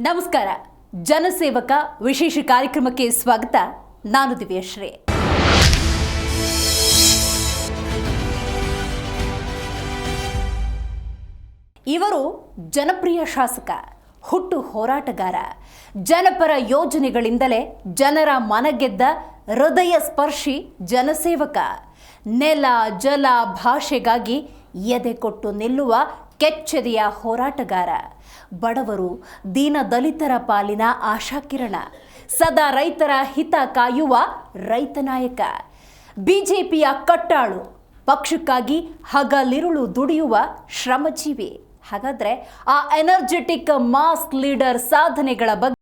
ನಮಸ್ಕಾರ. ಜನಸೇವಕ ವಿಶೇಷ ಕಾರ್ಯಕ್ರಮಕ್ಕೆ ಸ್ವಾಗತ. ನಾನು ದಿವ್ಯಶ್ರೀ. ಇವರು ಜನಪ್ರಿಯ ಶಾಸಕ, ಹುಟ್ಟು ಹೋರಾಟಗಾರ, ಜನಪರ ಯೋಜನೆಗಳಿಂದಲೇ ಜನರ ಮನಗೆದ್ದ ಹೃದಯ ಸ್ಪರ್ಶಿ ಜನಸೇವಕ, ನೆಲ ಜಲ ಭಾಷೆಗಾಗಿ ಎದೆ ಕೊಟ್ಟು ನಿಲ್ಲುವ ಕೆಚ್ಚೆದೆಯ ಹೋರಾಟಗಾರ, ಬಡವರು ದೀನ ದಲಿತರ ಪಾಲಿನ ಆಶಾಕಿರಣ, ಸದಾ ರೈತರ ಹಿತ ಕಾಯುವ ರೈತ ನಾಯಕ, ಬಿಜೆಪಿಯ ಕಟ್ಟಾಳು, ಪಕ್ಷಕ್ಕಾಗಿ ಹಗಲಿರುಳು ದುಡಿಯುವ ಶ್ರಮಜೀವಿ. ಹಾಗಾದ್ರೆ ಆ ಎನರ್ಜೆಟಿಕ್ ಮಾಸ್ ಲೀಡರ್ ಸಾಧನೆಗಳ ಬಗ್ಗೆ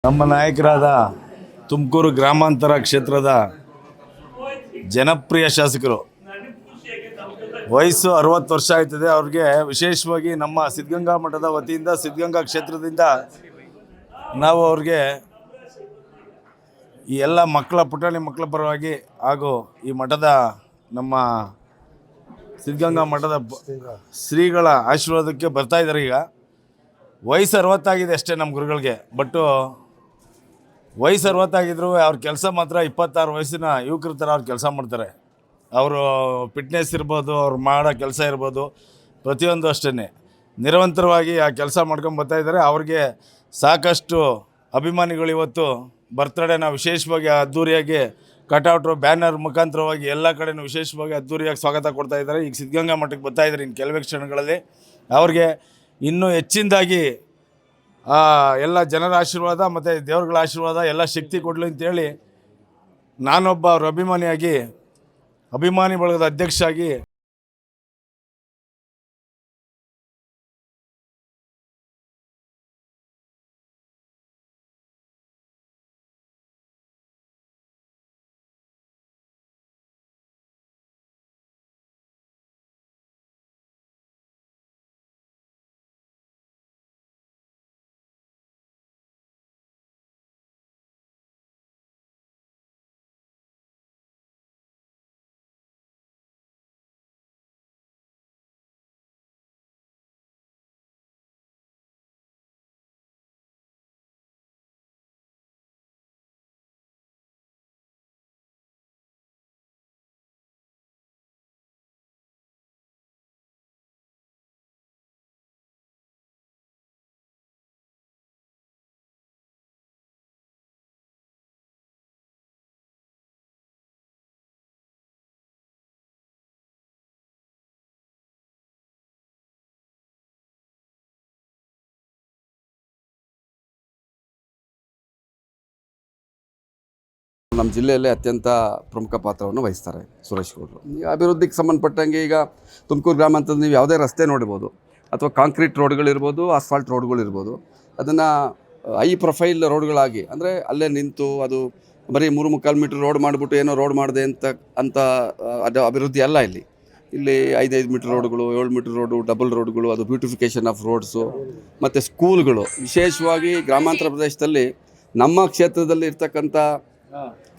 ನಮ್ಮ ನಾಯಕರಾದ ತುಮಕೂರು ಗ್ರಾಮಾಂತರ ಕ್ಷೇತ್ರದ ಜನಪ್ರಿಯ ಶಾಸಕರು, ವಯಸ್ಸು 60 ವರ್ಷ ಆಯ್ತದೆ ಅವ್ರಿಗೆ. ವಿಶೇಷವಾಗಿ ನಮ್ಮ ಸಿದ್ಧಗಂಗಾ ಮಠದ ವತಿಯಿಂದ, ಸಿದ್ಧಗಂಗಾ ಕ್ಷೇತ್ರದಿಂದ ನಾವು ಅವ್ರಿಗೆ ಈ ಎಲ್ಲ ಪುಟಾಣಿ ಮಕ್ಕಳ ಪರವಾಗಿ ಹಾಗೂ ಈ ಮಠದ ನಮ್ಮ ಸಿದ್ಧಗಂಗಾ ಮಠದ ಶ್ರೀಗಳ ಆಶೀರ್ವಾದಕ್ಕೆ ಬರ್ತಾ ಇದ್ದಾರೆ. ಈಗ ವಯಸ್ಸು 60 ಅಷ್ಟೇ ನಮ್ಮ ಗುರುಗಳಿಗೆ. ಬಟ್ಟು ವಯಸ್ಸು 60 ಅವ್ರ ಕೆಲಸ ಮಾತ್ರ 26 ವಯಸ್ಸಿನ ಯುವಕರ ಥರ ಅವ್ರು ಕೆಲಸ ಮಾಡ್ತಾರೆ. ಅವರು ಫಿಟ್ನೆಸ್ ಇರ್ಬೋದು, ಅವ್ರು ಮಾಡೋ ಕೆಲಸ ಇರ್ಬೋದು, ಪ್ರತಿಯೊಂದು ಅಷ್ಟೇ ನಿರಂತರವಾಗಿ ಆ ಕೆಲಸ ಮಾಡ್ಕೊಂಡು ಬರ್ತಾಯಿದ್ದಾರೆ. ಅವ್ರಿಗೆ ಸಾಕಷ್ಟು ಅಭಿಮಾನಿಗಳು ಇವತ್ತು ಬರ್ತ್ಡೇನ ವಿಶೇಷವಾಗಿ ಅದ್ಧೂರಿಯಾಗಿ ಕಟೌಟ್ರು, ಬ್ಯಾನರ್ ಮುಖಾಂತರವಾಗಿ ಎಲ್ಲ ಕಡೆಯೂ ವಿಶೇಷವಾಗಿ ಅದ್ಧೂರಿಯಾಗಿ ಸ್ವಾಗತ ಕೊಡ್ತಾ ಇದ್ದಾರೆ. ಈಗ ಸಿದ್ಧಗಂಗಾ ಮಠಕ್ಕೆ ಬರ್ತಾಯಿದ್ದಾರೆ ಇನ್ನು ಕೆಲವೇ ಕ್ಷಣಗಳಲ್ಲಿ. ಅವ್ರಿಗೆ ಇನ್ನೂ ಹೆಚ್ಚಿನದಾಗಿ ಎಲ್ಲ ಜನರ ಆಶೀರ್ವಾದ ಮತ್ತು ದೇವ್ರಗಳ ಆಶೀರ್ವಾದ ಎಲ್ಲ ಶಕ್ತಿ ಕೊಡಲಿ ಅಂತೇಳಿ ನಾನೊಬ್ಬ ಅವ್ರ ಅಭಿಮಾನಿ ಬಳಗದ ಅಧ್ಯಕ್ಷ ಆಗಿ ನಮ್ಮ ಜಿಲ್ಲೆಯಲ್ಲೇ ಅತ್ಯಂತ ಪ್ರಮುಖ ಪಾತ್ರವನ್ನು ವಹಿಸ್ತಾರೆ ಸುರೇಶ್ ಗೌಡರು. ಅಭಿವೃದ್ಧಿಗೆ ಸಂಬಂಧಪಟ್ಟಂಗೆ ಈಗ ತುಮಕೂರು ಗ್ರಾಮಾಂತರದ ನೀವು ಯಾವುದೇ ರಸ್ತೆ ನೋಡ್ಬೋದು, ಅಥವಾ ಕಾಂಕ್ರೀಟ್ ರೋಡ್ಗಳಿರ್ಬೋದು, ಆಸ್ಫಾಲ್ಟ್ ರೋಡ್ಗಳಿರ್ಬೋದು, ಅದನ್ನು ಹೈ ಪ್ರೊಫೈಲ್ ರೋಡ್ಗಳಾಗಿ, ಅಂದರೆ ಅಲ್ಲೇ ನಿಂತು ಅದು ಬರೀ 3-3.25 ಮೀಟ್ರ್ ರೋಡ್ ಮಾಡಿಬಿಟ್ಟು ಏನೋ ರೋಡ್ ಮಾಡಿದೆ ಅಂತ ಅದು ಅಭಿವೃದ್ಧಿ ಅಲ್ಲ. ಇಲ್ಲಿ 5 ಮೀಟ್ರ್ ರೋಡ್ಗಳು, 7 ಮೀಟ್ರ್ ರೋಡು, ಡಬಲ್ ರೋಡ್ಗಳು, ಅದು ಬ್ಯೂಟಿಫಿಕೇಷನ್ ಆಫ್ ರೋಡ್ಸು ಮತ್ತು ಸ್ಕೂಲ್ಗಳು. ವಿಶೇಷವಾಗಿ ಗ್ರಾಮಾಂತರ ಪ್ರದೇಶದಲ್ಲಿ ನಮ್ಮ ಕ್ಷೇತ್ರದಲ್ಲಿ ಇರ್ತಕ್ಕಂಥ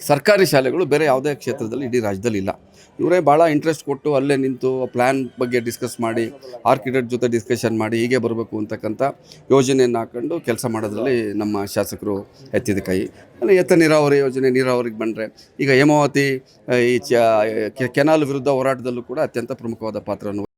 ಸರ್ಕಾರಿ ಶಾಲೆಗಳು ಬೇರೆ ಯಾವುದೇ ಕ್ಷೇತ್ರದಲ್ಲಿ ಇಡೀ ರಾಜ್ಯದಲ್ಲಿ ಇಲ್ಲ. ಇವರೇ ಭಾಳ ಇಂಟ್ರೆಸ್ಟ್ ಕೊಟ್ಟು ಅಲ್ಲೇ ನಿಂತು ಪ್ಲ್ಯಾನ್ ಬಗ್ಗೆ ಡಿಸ್ಕಸ್ ಮಾಡಿ, ಆರ್ಕಿಟೆಕ್ಟ್ ಜೊತೆ ಡಿಸ್ಕಷನ್ ಮಾಡಿ ಹೀಗೆ ಬರಬೇಕು ಅಂತಕ್ಕಂಥ ಯೋಜನೆಯನ್ನು ಹಾಕ್ಕೊಂಡು ಕೆಲಸ ಮಾಡೋದ್ರಲ್ಲಿ ನಮ್ಮ ಶಾಸಕರು ಎತ್ತಿದ ಕೈ. ಅಲ್ಲಿ ಎತ್ತ ನೀರಾವರಿ ಯೋಜನೆ, ನೀರಾವರಿಗೆ ಬಂದರೆ ಈಗ ಹೇಮಾವತಿ ಈ ಕೆನಾಲ್ ವಿರುದ್ಧ ಹೋರಾಟದಲ್ಲೂ ಕೂಡ ಅತ್ಯಂತ ಪ್ರಮುಖವಾದ ಪಾತ್ರವನ್ನು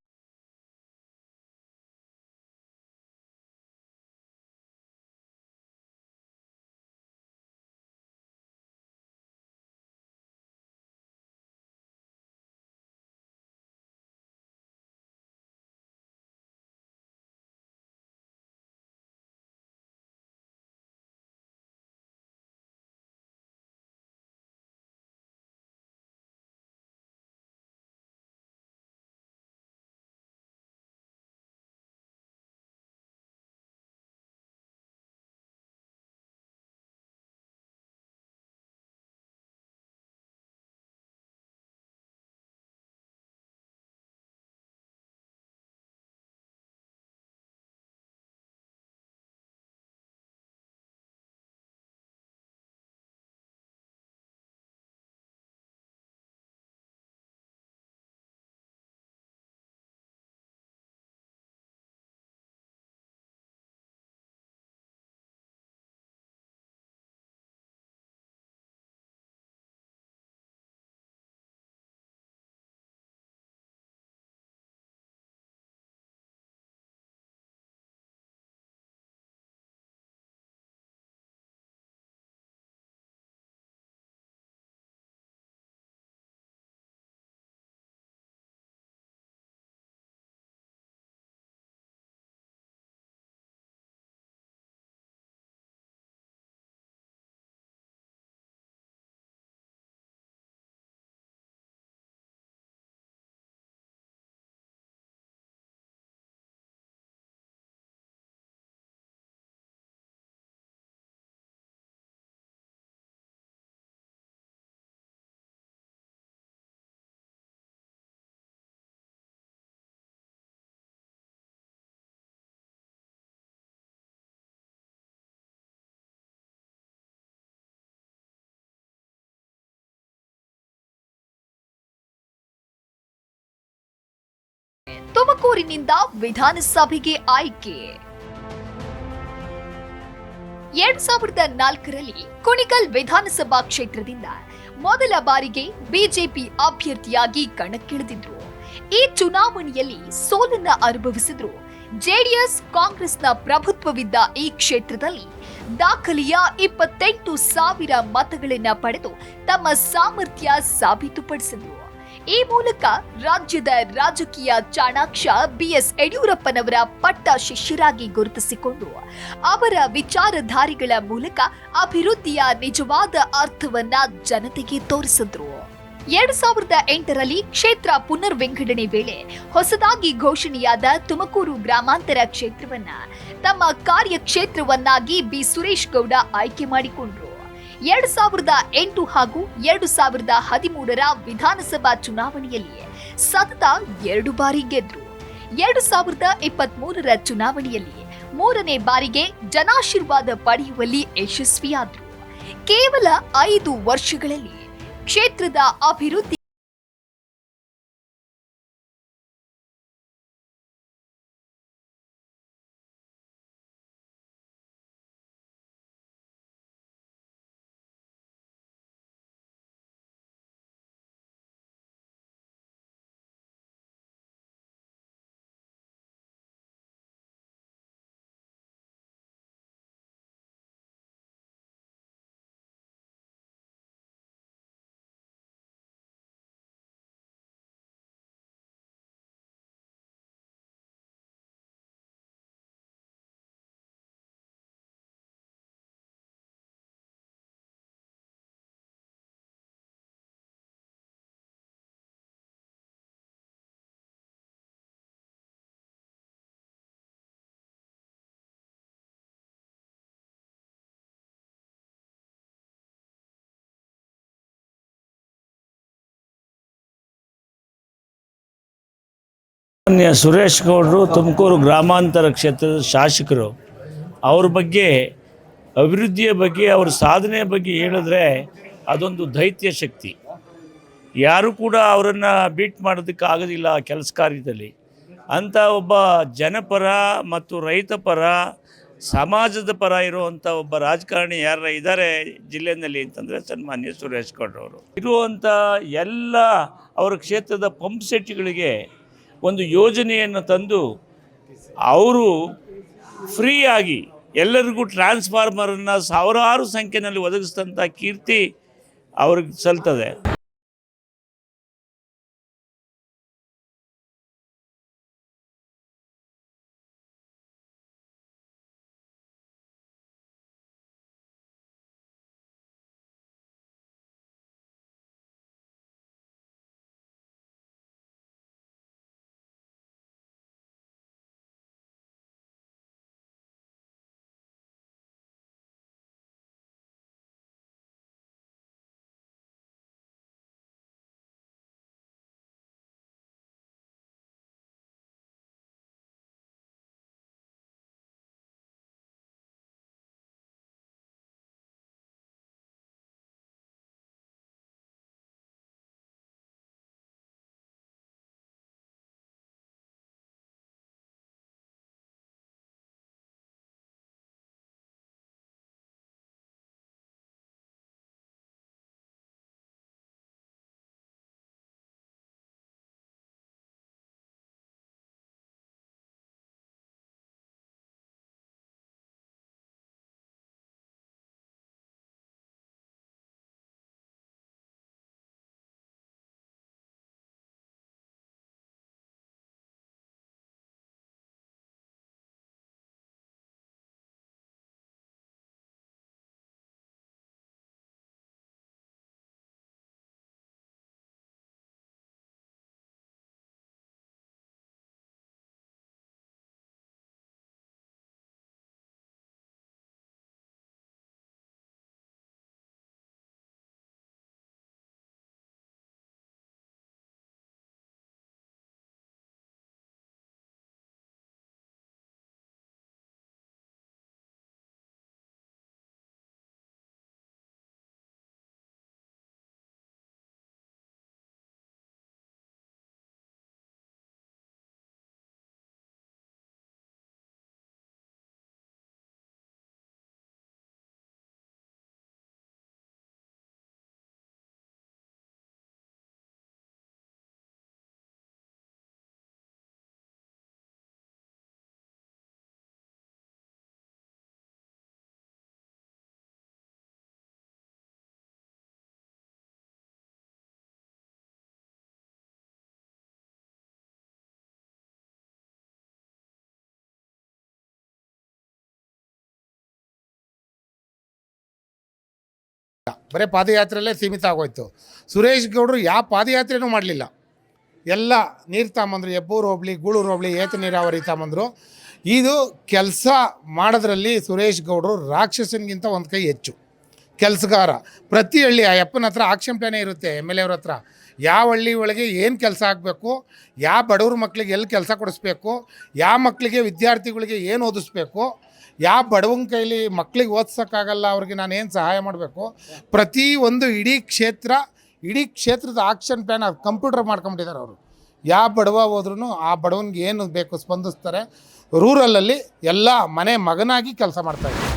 ತುಮಕೂರಿನಿಂದ ವಿಧಾನಸಭೆಗೆ ಆಯ್ಕೆ. 2004ರಲ್ಲಿ ಕುಣಿಗಲ್ ವಿಧಾನಸಭಾ ಕ್ಷೇತ್ರದಿಂದ ಮೊದಲ ಬಾರಿಗೆ ಬಿಜೆಪಿ ಅಭ್ಯರ್ಥಿಯಾಗಿ ಕಣಕ್ಕಿಳಿದಿದ್ರು. ಈ ಚುನಾವಣೆಯಲ್ಲಿ ಸೋಲನ್ನ ಅನುಭವಿಸಿದ್ರು. ಜೆಡಿಎಸ್ ಕಾಂಗ್ರೆಸ್ನ ಪ್ರಭುತ್ವವಿದ್ದ ಈ ಕ್ಷೇತ್ರದಲ್ಲಿ ದಾಖಲೆಯ 28,000 ಮತಗಳನ್ನ ಪಡೆದು ತಮ್ಮ ಸಾಮರ್ಥ್ಯ ಸಾಬೀತುಪಡಿಸಿದ್ರು. ಈ ಮೂಲಕ ರಾಜ್ಯದ ರಾಜಕೀಯ ಚಾಣಾಕ್ಷ ಬಿಎಸ್ ಯಡಿಯೂರಪ್ಪನವರ ಪಟ್ಟ ಶಿಷ್ಯರಾಗಿ ಗುರುತಿಸಿಕೊಂಡು ಅವರ ವಿಚಾರಧಾರೆಗಳ ಮೂಲಕ ಅಭಿವೃದ್ಧಿಯ ನಿಜವಾದ ಅರ್ಥವನ್ನ ಜನತೆಗೆ ತೋರಿಸಿದ್ರು. 2008ರಲ್ಲಿ ಕ್ಷೇತ್ರ ಪುನರ್ ವಿಂಗಡಣೆ ವೇಳೆ ಹೊಸದಾಗಿ ಘೋಷಣೆಯಾದ ತುಮಕೂರು ಗ್ರಾಮಾಂತರ ಕ್ಷೇತ್ರವನ್ನ ತಮ್ಮ ಕಾರ್ಯಕ್ಷೇತ್ರವನ್ನಾಗಿ ಬಿ ಸುರೇಶ್ ಗೌಡ ಆಯ್ಕೆ ಮಾಡಿಕೊಂಡ್ರು. 2008 ಹಾಗೂ 2013ರ ವಿಧಾನಸಭಾ ಚುನಾವಣೆಯಲ್ಲಿ ಸತತ 2 ಬಾರಿ ಗೆದ್ರು. 2023ರ ಚುನಾವಣೆಯಲ್ಲಿ 3ನೇ ಬಾರಿಗೆ ಜನಾಶೀರ್ವಾದ ಪಡೆಯುವಲ್ಲಿ ಯಶಸ್ವಿಯಾದ್ರು. ಕೇವಲ 5 ವರ್ಷಗಳಲ್ಲಿ ಕ್ಷೇತ್ರದ ಅಭಿವೃದ್ಧಿ ಮಾನ್ಯ ಸುರೇಶ್ ಗೌಡರು ತುಮಕೂರು ಗ್ರಾಮಾಂತರ ಕ್ಷೇತ್ರದ ಶಾಸಕರು. ಅವ್ರ ಬಗ್ಗೆ, ಅಭಿವೃದ್ಧಿಯ ಬಗ್ಗೆ, ಅವ್ರ ಸಾಧನೆ ಬಗ್ಗೆ ಹೇಳಿದ್ರೆ ಅದೊಂದು ದೈತ್ಯ ಶಕ್ತಿ. ಯಾರೂ ಕೂಡ ಅವರನ್ನು ಬೀಟ್ ಮಾಡೋದಕ್ಕೆ ಆಗೋದಿಲ್ಲ ಕೆಲಸ ಕಾರ್ಯದಲ್ಲಿ. ಅಂಥ ಒಬ್ಬ ಜನಪರ ಮತ್ತು ರೈತ ಪರ, ಸಮಾಜದ ಪರ ಇರುವಂಥ ಒಬ್ಬ ರಾಜಕಾರಣಿ ಯಾರ ಇದ್ದಾರೆ ಜಿಲ್ಲೆಯಲ್ಲಿ ಅಂತಂದರೆ ಸನ್ಮಾನ್ಯ ಸುರೇಶ್ ಗೌಡ್ರವರು. ಇರುವಂಥ ಎಲ್ಲ ಅವರ ಕ್ಷೇತ್ರದ ಪಂಪ್ ಸೆಟ್ಗಳಿಗೆ ಒಂದು ಯೋಜನೆಯನ್ನು ತಂದು ಅವರು ಫ್ರೀಯಾಗಿ ಎಲ್ಲರಿಗೂ ಟ್ರಾನ್ಸ್ಫಾರ್ಮರನ್ನು ಸಾವಿರಾರು ಸಂಖ್ಯೆಯಲ್ಲಿ ಒದಗಿಸಿದಂಥ ಕೀರ್ತಿ ಅವ್ರಿಗೆ ಸಲ್ತದೆ. ಬರೀ ಪಾದಯಾತ್ರೆಯಲ್ಲೇ ಸೀಮಿತ ಆಗೋಯ್ತು. ಸುರೇಶ್ ಗೌಡರು ಯಾವ ಪಾದಯಾತ್ರೆನೂ ಮಾಡಲಿಲ್ಲ. ಎಲ್ಲ ನೀರು ತಗೊಂಬಂದರು, ಹೆಬ್ಬೂರು ಹೋಬಳಿ, ಗೂಳೂರು ಹೋಬಳಿ ಏತ ನೀರಾವರಿ ತಗೊಂಬಂದರು. ಇದು ಕೆಲಸ ಮಾಡೋದ್ರಲ್ಲಿ ಸುರೇಶ್ ಗೌಡರು ರಾಕ್ಷಸನಿಗಿಂತ ಒಂದು ಕೈ ಹೆಚ್ಚು ಕೆಲಸಗಾರ. ಪ್ರತಿ ಹಳ್ಳಿ ಆ ಅಪ್ಪನ ಹತ್ರ ಆಕ್ಷನ್ ಪ್ಲಾನೇ ಇರುತ್ತೆ. MLA ಅವ್ರ ಹತ್ರ ಯಾವ ಹಳ್ಳಿ ಒಳಗೆ ಏನು ಕೆಲಸ ಆಗಬೇಕು, ಯಾವ ಬಡವ್ರ ಮಕ್ಕಳಿಗೆ ಎಲ್ಲಿ ಕೆಲಸ ಕೊಡಿಸ್ಬೇಕು, ಯಾವ ಮಕ್ಕಳಿಗೆ ವಿದ್ಯಾರ್ಥಿಗಳಿಗೆ ಏನು ಓದಿಸ್ಬೇಕು, ಯಾವ ಬಡವನ ಕೈಲಿ ಮಕ್ಳಿಗೆ ಓದ್ಸೋಕ್ಕಾಗಲ್ಲ ಅವ್ರಿಗೆ ನಾನು ಏನು ಸಹಾಯ ಮಾಡಬೇಕು, ಪ್ರತಿಯೊಂದು ಇಡೀ ಕ್ಷೇತ್ರದ ಆಕ್ಷನ್ ಪ್ಲ್ಯಾನ್ ಅದು ಕಂಪ್ಯೂಟರ್ ಮಾಡ್ಕೊಂಬಿಟ್ಟಿದ್ದಾರೆ ಅವರು. ಯಾವ ಬಡವ ಹೋದ್ರೂ ಆ ಬಡವನಿಗೆ ಏನು ಬೇಕು ಸ್ಪಂದಿಸ್ತಾರೆ. ರೂರಲಲ್ಲಿ ಎಲ್ಲ ಮನೆ ಮಗನಾಗಿ ಕೆಲಸ ಮಾಡ್ತಾಯಿದ್ದಾರೆ.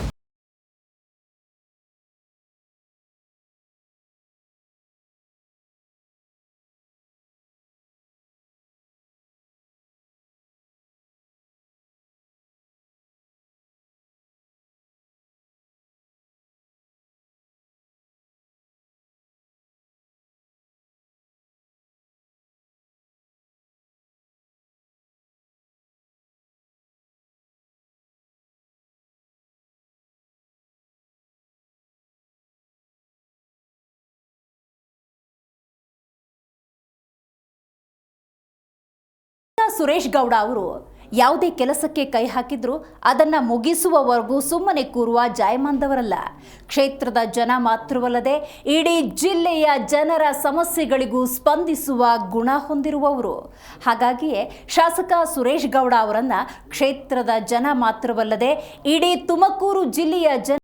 ಸುರೇಶ್ ಗೌಡ ಅವರು ಯಾವುದೇ ಕೆಲಸಕ್ಕೆ ಕೈ ಹಾಕಿದ್ರು ಅದನ್ನ ಮುಗಿಸುವವರೆಗೂ ಸುಮ್ಮನೆ ಕೂರುವ ಜಾಯಮಾನದವರಲ್ಲ. ಕ್ಷೇತ್ರದ ಜನ ಮಾತ್ರವಲ್ಲದೆ ಇಡೀ ಜಿಲ್ಲೆಯ ಜನರ ಸಮಸ್ಯೆಗಳಿಗೂ ಸ್ಪಂದಿಸುವ ಗುಣ ಹೊಂದಿರುವವರು. ಹಾಗಾಗಿಯೇ ಶಾಸಕ ಸುರೇಶ್ ಗೌಡ ಅವರನ್ನ ಕ್ಷೇತ್ರದ ಜನ ಮಾತ್ರವಲ್ಲದೆ ಇಡೀ ತುಮಕೂರು ಜಿಲ್ಲೆಯ ಜನ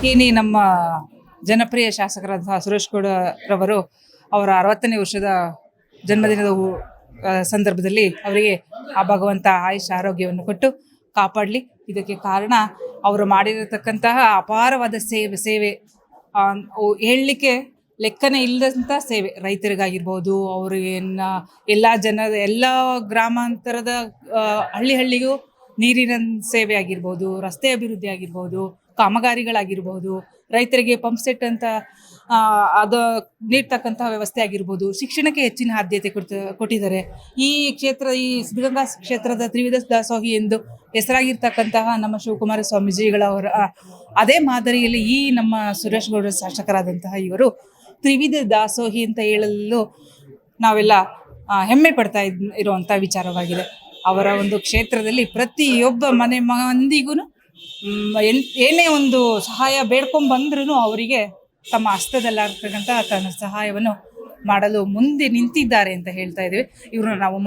ಇನಿ ನಮ್ಮ ಜನಪ್ರಿಯ ಶಾಸಕರಾದಂತಹ ಸುರೇಶ್ ಗೌಡರವರು ಅವರ 60ನೇ ವರ್ಷದ ಜನ್ಮದಿನದ ಸಂದರ್ಭದಲ್ಲಿ ಅವರಿಗೆ ಆ ಭಗವಂತ ಆಯುಷ್ ಆರೋಗ್ಯವನ್ನು ಕೊಟ್ಟು ಕಾಪಾಡಲಿ. ಇದಕ್ಕೆ ಕಾರಣ ಅವರು ಮಾಡಿರತಕ್ಕಂತಹ ಅಪಾರವಾದ ಸೇವೆ ಹೇಳಲಿಕ್ಕೆ ಲೆಕ್ಕನೇ ಇಲ್ಲದಂಥ ಸೇವೆ. ರೈತರಿಗಾಗಿರ್ಬೋದು, ಅವರಿಗೆ ಎಲ್ಲ ಗ್ರಾಮಾಂತರದ ಹಳ್ಳಿಗೂ ನೀರಿನ ಸೇವೆ ಆಗಿರ್ಬೋದು, ರಸ್ತೆ ಅಭಿವೃದ್ಧಿ ಆಗಿರ್ಬೋದು, ಕಾಮಗಾರಿಗಳಾಗಿರ್ಬೋದು, ರೈತರಿಗೆ ಪಂಪ್ ಸೆಟ್ ಅಂತ ಅದು ನೀಡ್ತಕ್ಕಂತಹ ವ್ಯವಸ್ಥೆ ಆಗಿರ್ಬೋದು, ಶಿಕ್ಷಣಕ್ಕೆ ಹೆಚ್ಚಿನ ಆದ್ಯತೆ ಕೊಟ್ಟಿದ್ದಾರೆ. ಈ ಸಿದ್ಧಗಂಗಾ ಕ್ಷೇತ್ರದ ತ್ರಿವಿಧ ದಾಸೋಹಿ ಎಂದು ಹೆಸರಾಗಿರ್ತಕ್ಕಂತಹ ನಮ್ಮ ಶಿವಕುಮಾರ ಸ್ವಾಮೀಜಿಗಳವರ ಅದೇ ಮಾದರಿಯಲ್ಲಿ ಈ ನಮ್ಮ ಸುರೇಶ್ ಗೌಡ ಶಾಸಕರಾದಂತಹ ಇವರು ತ್ರಿವಿಧ ದಾಸೋಹಿ ಅಂತ ಹೇಳಲು ನಾವೆಲ್ಲ ಹೆಮ್ಮೆ ಪಡ್ತಾ ಇರುವಂಥ ವಿಚಾರವಾಗಿದೆ. ಅವರ ಒಂದು ಕ್ಷೇತ್ರದಲ್ಲಿ ಪ್ರತಿಯೊಬ್ಬ ಮನೆ ಮಂದಿಗೂ ಏನೇ ಒಂದು ಸಹಾಯ ಬೇಡ್ಕೊಂಡು ಬಂದ್ರೂ ಅವರಿಗೆ ತಮ್ಮ ಹಸ್ತದಲ್ಲಾಗ್ತಕ್ಕಂಥ ತನ್ನ ಸಹಾಯವನ್ನು ಮಾಡಲು ಮುಂದೆ ನಿಂತಿದ್ದಾರೆ ಅಂತ ಹೇಳ್ತಾ ಇದ್ದೀವಿ. ಇವ್ರನ್ನ ನಾವು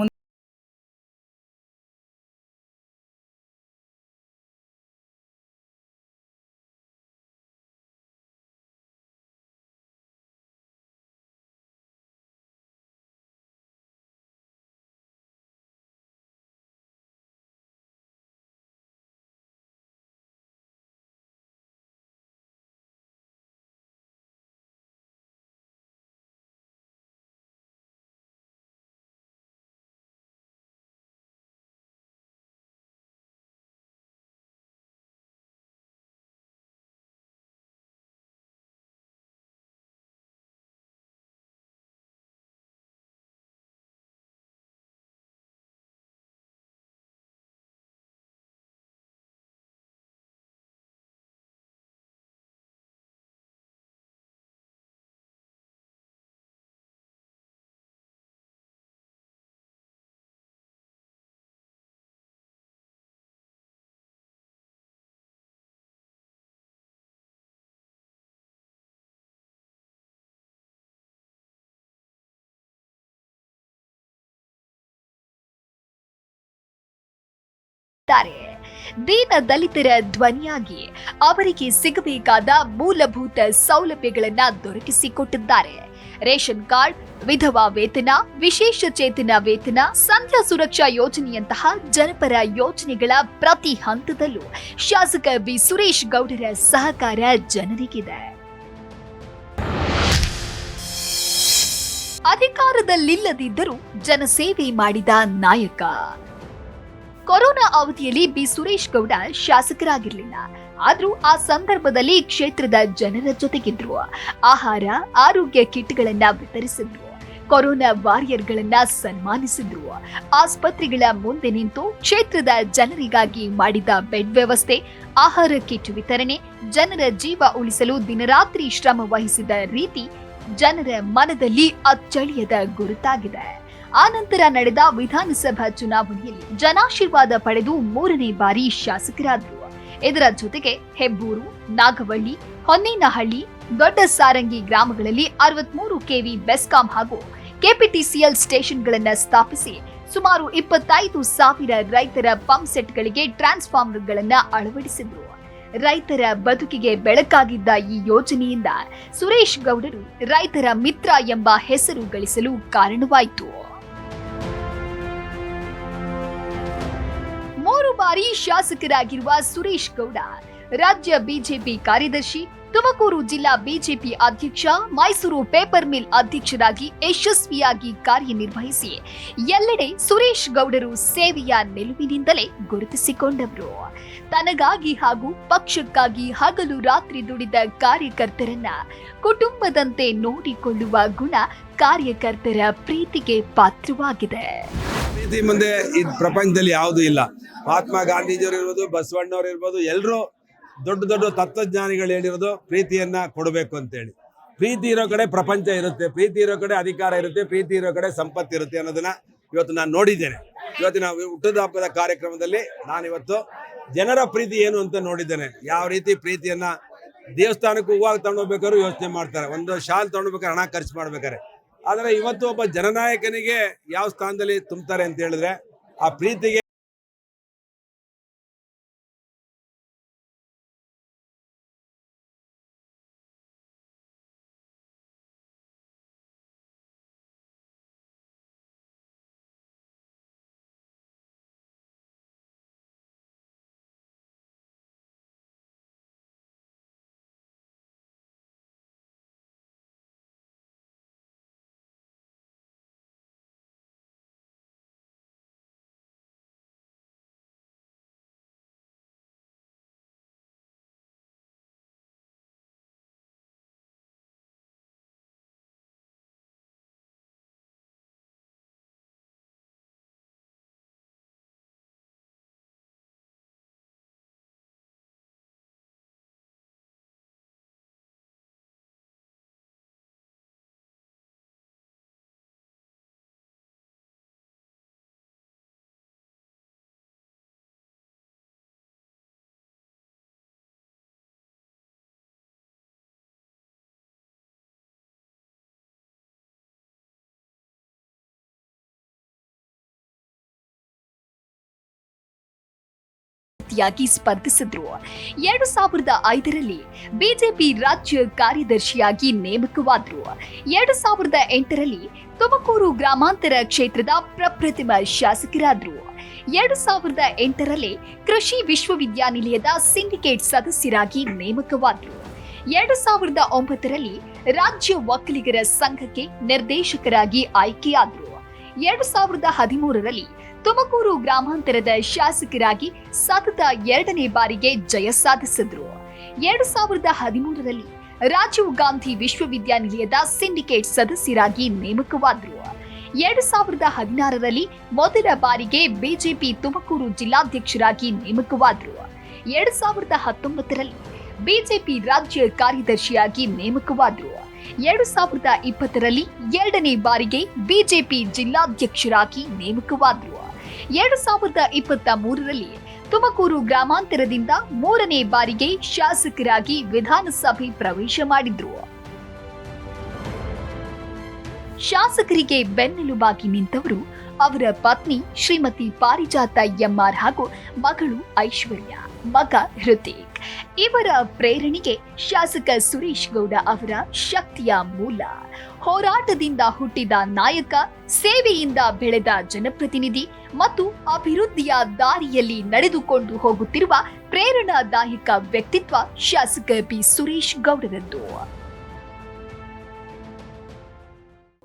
ಮಾಡಿದ್ದಾರೆ. ದೀನ ದಲಿತರ ಧ್ವನಿಯಾಗಿ ಅವರಿಗೆ ಸಿಗಬೇಕಾದ ಮೂಲಭೂತ ಸೌಲಭ್ಯಗಳನ್ನ ದೊರಕಿಸಿಕೊಟ್ಟಿದ್ದಾರೆ. ರೇಷನ್ ಕಾರ್ಡ್, ವಿಧವಾ ವೇತನ, ವಿಶೇಷ ಚೇತನ ವೇತನ, ಸಂಧ್ಯಾ ಸುರಕ್ಷಾ ಯೋಜನೆಯಂತಹ ಜನಪರ ಯೋಜನೆಗಳ ಪ್ರತಿ ಹಂತದಲ್ಲೂ ಶಾಸಕ ಬಿ ಸುರೇಶ್ ಗೌಡರ ಸಹಕಾರ ಜನರಿಗಿದೆ. ಅಧಿಕಾರದಲ್ಲಿಲ್ಲದಿದ್ದರೂ ಜನಸೇವೆ ಮಾಡಿದ ನಾಯಕ. ಕೊರೋನಾ ಅವಧಿಯಲ್ಲಿ ಬಿ ಸುರೇಶ್ ಗೌಡ ಶಾಸಕರಾಗಿರಲಿಲ್ಲ. ಆದ್ರೂ ಆ ಸಂದರ್ಭದಲ್ಲಿ ಕ್ಷೇತ್ರದ ಜನರ ಜೊತೆಗಿದ್ರು. ಆಹಾರ, ಆರೋಗ್ಯ ಕಿಟ್ಗಳನ್ನ ವಿತರಿಸಿದ್ರು. ಕೊರೋನಾ ವಾರಿಯರ್ಗಳನ್ನ ಸನ್ಮಾನಿಸಿದ್ರು. ಆಸ್ಪತ್ರೆಗಳ ಮುಂದೆ ನಿಂತು ಕ್ಷೇತ್ರದ ಜನರಿಗಾಗಿ ಮಾಡಿದ ಬೆಡ್ ವ್ಯವಸ್ಥೆ, ಆಹಾರ ಕಿಟ್ ವಿತರಣೆ, ಜನರ ಜೀವ ಉಳಿಸಲು ದಿನರಾತ್ರಿ ಶ್ರಮ ವಹಿಸಿದ ರೀತಿ ಜನರ ಮನದಲ್ಲಿ ಅಚ್ಚಳಿಯದ ಗುರುತಾಗಿದೆ. ಆನಂತರ ನಡೆದ ವಿಧಾನಸಭಾ ಚುನಾವಣೆಯಲ್ಲಿ ಜನಾಶೀರ್ವಾದ ಪಡೆದು 3ನೇ ಬಾರಿ ಶಾಸಕರಾದರು. ಇದರ ಜೊತೆಗೆ ಹೆಬ್ಬೂರು, ನಾಗವಳ್ಳಿ, ಹೊನ್ನೇನಹಳ್ಳಿ, ದೊಡ್ಡ ಸಾರಂಗಿ ಗ್ರಾಮಗಳಲ್ಲಿ 63 ಕೆವಿ ಬೆಸ್ಕಾಂ ಹಾಗೂ ಕೆಪಿಟಿಸಿಎಲ್ ಸ್ಟೇಷನ್ಗಳನ್ನು ಸ್ಥಾಪಿಸಿ ಸುಮಾರು 25,000 ರೈತರ ಪಂಪ್ ಸೆಟ್ಗಳಿಗೆ ಟ್ರಾನ್ಸ್ಫಾರ್ಮರ್ಗಳನ್ನು ಅಳವಡಿಸಿದ್ರು. ರೈತರ ಬದುಕಿಗೆ ಬೆಳಕಾಗಿದ್ದ ಈ ಯೋಜನೆಯಿಂದ ಸುರೇಶ್ ಗೌಡರು ರೈತರ ಮಿತ್ರ ಎಂಬ ಹೆಸರು ಗಳಿಸಲು ಕಾರಣವಾಯಿತು. 3 ಬಾರಿ ಶಾಸಕರಾಗಿರುವ ಸುರೇಶ್ ಗೌಡ ರಾಜ್ಯ ಬಿಜೆಪಿ ಕಾರ್ಯದರ್ಶಿ, ತುಮಕೂರು ಜಿಲ್ಲಾ ಬಿಜೆಪಿ ಅಧ್ಯಕ್ಷ, ಮೈಸೂರು ಪೇಪರ್ ಮಿಲ್ ಅಧ್ಯಕ್ಷರಾಗಿ ಯಶಸ್ವಿಯಾಗಿ ಕಾರ್ಯನಿರ್ವಹಿಸಿ ಎಲ್ಲೆಡೆ ಸುರೇಶ್ ಗೌಡರು ಸೇವೆಯ ನಿಲುವಿನಿಂದಲೇ ಗುರುತಿಸಿಕೊಂಡವರು. ತನಗಾಗಿ ಹಾಗೂ ಪಕ್ಷಕ್ಕಾಗಿ ಹಗಲು ರಾತ್ರಿ ದುಡಿದ ಕಾರ್ಯಕರ್ತರನ್ನ ಕುಟುಂಬದಂತೆ ನೋಡಿಕೊಳ್ಳುವ ಗುಣ ಕಾರ್ಯಕರ್ತರ ಪ್ರೀತಿಗೆ ಪಾತ್ರವಾಗಿದೆ. ಪ್ರೀತಿ ಮುಂದೆ ಈ ಪ್ರಪಂಚದಲ್ಲಿ ಯಾವುದೂ ಇಲ್ಲ. ಮಹಾತ್ಮ ಗಾಂಧೀಜಿಯವರು ಇರ್ಬೋದು, ಬಸವಣ್ಣವ್ರು ಇರ್ಬೋದು, ಎಲ್ಲರೂ ದೊಡ್ಡ ದೊಡ್ಡ ತತ್ವಜ್ಞಾನಿಗಳು ಹೇಳಿರೋದು ಪ್ರೀತಿಯನ್ನ ಕೊಡಬೇಕು ಅಂತೇಳಿ. ಪ್ರೀತಿ ಇರೋ ಕಡೆ ಪ್ರಪಂಚ ಇರುತ್ತೆ, ಪ್ರೀತಿ ಇರೋ ಕಡೆ ಅಧಿಕಾರ ಇರುತ್ತೆ, ಪ್ರೀತಿ ಇರೋ ಕಡೆ ಸಂಪತ್ತು ಇರುತ್ತೆ ಅನ್ನೋದನ್ನ ಇವತ್ತು ನಾನು ನೋಡಿದ್ದೇನೆ. ಇವತ್ತಿನ ಹುಟ್ಟದ ಹಬ್ಬದ ಕಾರ್ಯಕ್ರಮದಲ್ಲಿ ನಾನಿವತ್ತು ಜನರ ಪ್ರೀತಿ ಏನು ಅಂತ ನೋಡಿದ್ದೇನೆ. ಯಾವ ರೀತಿ ಪ್ರೀತಿಯನ್ನ ದೇವಸ್ಥಾನಕ್ಕೆ ಹೂವಾಗ ತಗೊಂಡೋಗ್ಬೇಕಾದ್ರು ಯೋಚನೆ ಮಾಡ್ತಾರೆ, ಒಂದು ಶಾಲ್ ತಗೊಂಡ್ಬೇಕಾದ್ರೆ ಹಣ ಖರ್ಚು ಮಾಡ್ಬೇಕಾರೆ. ಆದರೆ ಇವತ್ತು ಒಬ್ಬ ಜನನಾಯಕನಿಗೆ ಯಾವ ಸ್ಥಾನದಲ್ಲಿ ತುಂಬ್ತಾರೆ ಅಂತ ಹೇಳಿದ್ರೆ ಆ ಪ್ರೀತಿಗೆ ಸ್ಪರ್ಧಿಸಿದ್ರು. 2005ರಲ್ಲಿ ಬಿಜೆಪಿ ರಾಜ್ಯ ಕಾರ್ಯದರ್ಶಿಯಾಗಿ ನೇಮಕವಾದ್ರು. 2008ರಲ್ಲಿ ತುಮಕೂರು ಗ್ರಾಮಾಂತರ ಕ್ಷೇತ್ರದ ಪ್ರಪ್ರಥಮ ಶಾಸಕರಾದ್ರು. 2008ರಲ್ಲಿ ಕೃಷಿ ವಿಶ್ವವಿದ್ಯಾನಿಲಯದ ಸಿಂಡಿಕೇಟ್ ಸದಸ್ಯರಾಗಿ ನೇಮಕವಾದ್ರು. 2009ರಲ್ಲಿ ರಾಜ್ಯ ಒಕ್ಕಲಿಗರ ಸಂಘಕ್ಕೆ ನಿರ್ದೇಶಕರಾಗಿ ಆಯ್ಕೆಯಾದ್ರು. 2013ರಲ್ಲಿ ತುಮಕೂರು ಗ್ರಾಮಾಂತರದ ಶಾಸಕರಾಗಿ ಸತತ 2ನೇ ಬಾರಿಗೆ ಜಯ ಸಾಧಿಸಿದ್ರು. 2013ರಲ್ಲಿ ರಾಜೀವ್ ಗಾಂಧಿ ವಿಶ್ವವಿದ್ಯಾನಿಲಯದ ಸಿಂಡಿಕೇಟ್ ಸದಸ್ಯರಾಗಿ ನೇಮಕವಾದ್ರು. 2016ರಲ್ಲಿ ಮೊದಲ ಬಾರಿಗೆ ಬಿಜೆಪಿ ತುಮಕೂರು ಜಿಲ್ಲಾಧ್ಯಕ್ಷರಾಗಿ ನೇಮಕವಾದ್ರು. 2019ರಲ್ಲಿ ಬಿಜೆಪಿ ರಾಜ್ಯ ಕಾರ್ಯದರ್ಶಿಯಾಗಿ ನೇಮಕವಾದ್ರು. 2020ರಲ್ಲಿ 2ನೇ ಬಾರಿಗೆ ಬಿಜೆಪಿ ಜಿಲ್ಲಾಧ್ಯಕ್ಷರಾಗಿ ನೇಮಕವಾದ್ರು. 2023ರಲ್ಲಿ ತುಮಕೂರು ಗ್ರಾಮಾಂತರದಿಂದ 3ನೇ ಬಾರಿಗೆ ಶಾಸಕರಾಗಿ ವಿಧಾನಸಭೆ ಪ್ರವೇಶ ಮಾಡಿದ್ರು. ಶಾಸಕರಿಗೆ ಬೆನ್ನೆಲುಬಾಗಿ ನಿಂತವರು ಅವರ ಪತ್ನಿ ಶ್ರೀಮತಿ ಪಾರಿಜಾತ ಎಂಆರ್ ಹಾಗೂ ಮಗಳು ಐಶ್ವರ್ಯ, ಮಗ ಹೃತಿಕ್. ಇವರ ಪ್ರೇರಣೆಗೆ ಶಾಸಕ ಸುರೇಶ್ ಗೌಡ ಅವರ ಶಕ್ತಿಯ ಮೂಲ. ಹೋರಾಟದಿಂದ ಹುಟ್ಟಿದ ನಾಯಕ, ಸೇವೆಯಿಂದ ಬೆಳೆದ ಜನಪ್ರತಿನಿಧಿ ಮತ್ತು ಅಭಿವೃದ್ಧಿಯ ದಾರಿಯಲ್ಲಿ ನಡೆದುಕೊಂಡು ಹೋಗುತ್ತಿರುವ ಪ್ರೇರಣಾದಾಯಕ ವ್ಯಕ್ತಿತ್ವ ಶಾಸಕ ಪಿ ಸುರೇಶ್ ಗೌಡರದ್ದು.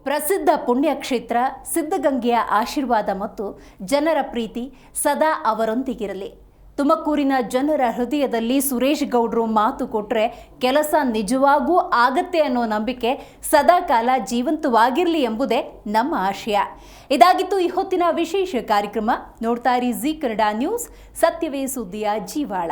ಪ್ರಸಿದ್ಧ ಪುಣ್ಯಕ್ಷೇತ್ರ ಸಿದ್ಧಗಂಗೆಯ ಆಶೀರ್ವಾದ ಮತ್ತು ಜನರ ಪ್ರೀತಿ ಸದಾ ಅವರೊಂದಿಗಿರಲಿ. ತುಮಕೂರಿನ ಜನರ ಹೃದಯದಲ್ಲಿ ಸುರೇಶ್ ಗೌಡರು ಮಾತು ಕೊಟ್ಟರೆ ಕೆಲಸ ನಿಜವಾಗೂ ಆಗತ್ತೆ ಅನ್ನೋ ನಂಬಿಕೆ ಸದಾಕಾಲ ಜೀವಂತವಾಗಿರಲಿ ಎಂಬುದೇ ನಮ್ಮ ಆಶಯ. ಇದಾಗಿತ್ತು ಈ ಹೊತ್ತಿನ ವಿಶೇಷ ಕಾರ್ಯಕ್ರಮ. ನೋಡ್ತಾ ಇರಿ ಜಿ ಕನ್ನಡ ನ್ಯೂಸ್, ಸತ್ಯವೇ ಸುದ್ದಿಯ ಜೀವಾಳ.